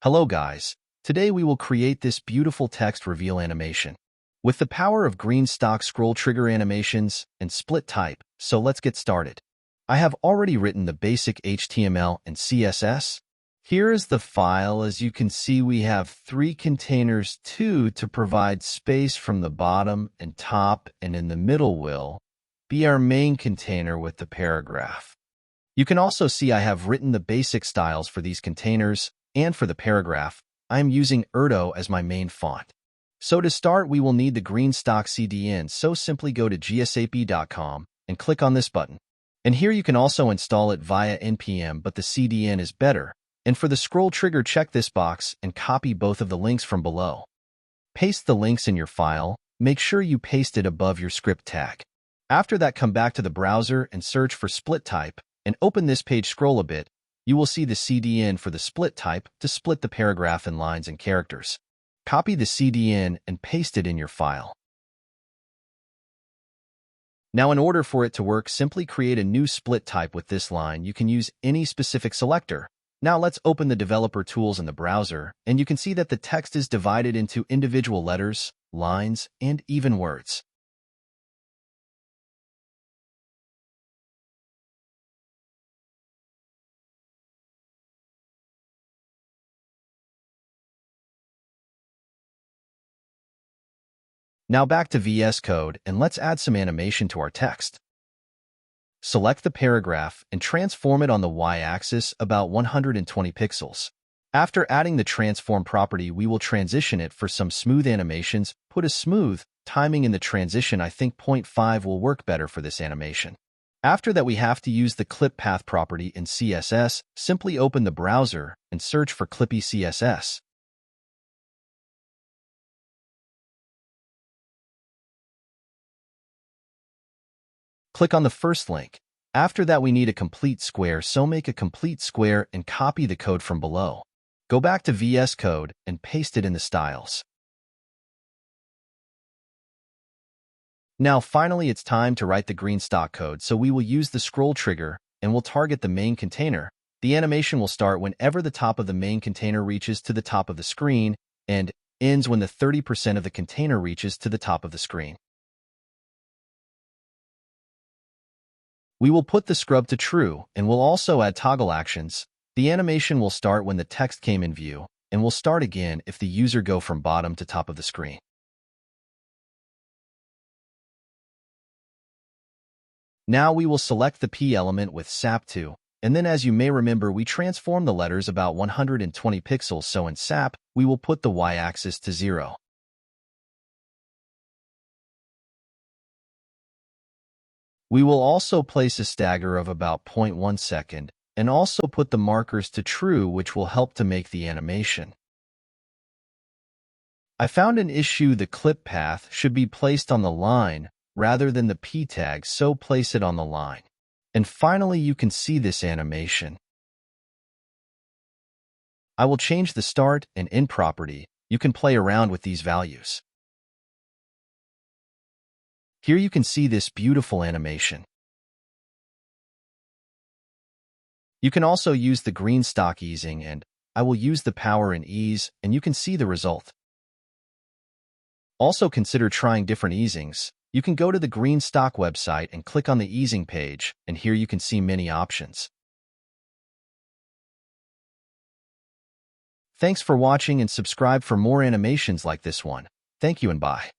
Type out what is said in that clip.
Hello guys, today we will create this beautiful text reveal animation with the power of green stock scroll trigger animations and split type, so let's get started. I have already written the basic HTML and CSS. Here is the file. As you can see, we have 3 containers, 2 to provide space from the bottom and top, and in the middle will be our main container with the paragraph. You can also see I have written the basic styles for these containers. And for the paragraph, I am using Erdo as my main font. So to start, we will need the green stock CDN, so simply go to GSAP.com and click on this button. And here you can also install it via NPM, but the CDN is better. And for the scroll trigger, check this box and copy both of the links from below. Paste the links in your file. Make sure you paste it above your script tag. After that, come back to the browser and search for split type and open this page. Scroll a bit. You will see the CDN for the split type to split the paragraph in lines and characters. Copy the CDN and paste it in your file. Now, in order for it to work, simply create a new split type with this line. You can use any specific selector. Now let's open the developer tools in the browser, and you can see that the text is divided into individual letters, lines, and even words. Now back to VS Code, and let's add some animation to our text. Select the paragraph and transform it on the y-axis about 120 pixels. After adding the transform property, we will transition it for some smooth animations. Put a smooth timing in the transition. I think 0.5 will work better for this animation. After that, we have to use the clip path property in CSS. Simply open the browser and search for Clippy CSS. Click on the first link. After that, we need a complete square, so make a complete square and copy the code from below. Go back to VS Code and paste it in the styles. Now, finally, it's time to write the green stock code, so we will use the scroll trigger and we'll target the main container. The animation will start whenever the top of the main container reaches to the top of the screen and ends when the 30% of the container reaches to the top of the screen. We will put the scrub to true, and we'll also add toggle actions. The animation will start when the text came in view, and will start again if the user go from bottom to top of the screen. Now we will select the P element with SAP 2, and then as you may remember, we transform the letters about 120 pixels, so in SAP, we will put the y-axis to 0. We will also place a stagger of about 0.1 second and also put the markers to true, which will help to make the animation. I found an issue. The clip path should be placed on the line rather than the P tag, so place it on the line. And finally, you can see this animation. I will change the start and end property. You can play around with these values. Here you can see this beautiful animation. You can also use the green stock easing, and I will use the power in ease, and you can see the result. Also consider trying different easings. You can go to the green stock website and click on the easing page, and here you can see many options. Thanks for watching and subscribe for more animations like this one. Thank you and bye.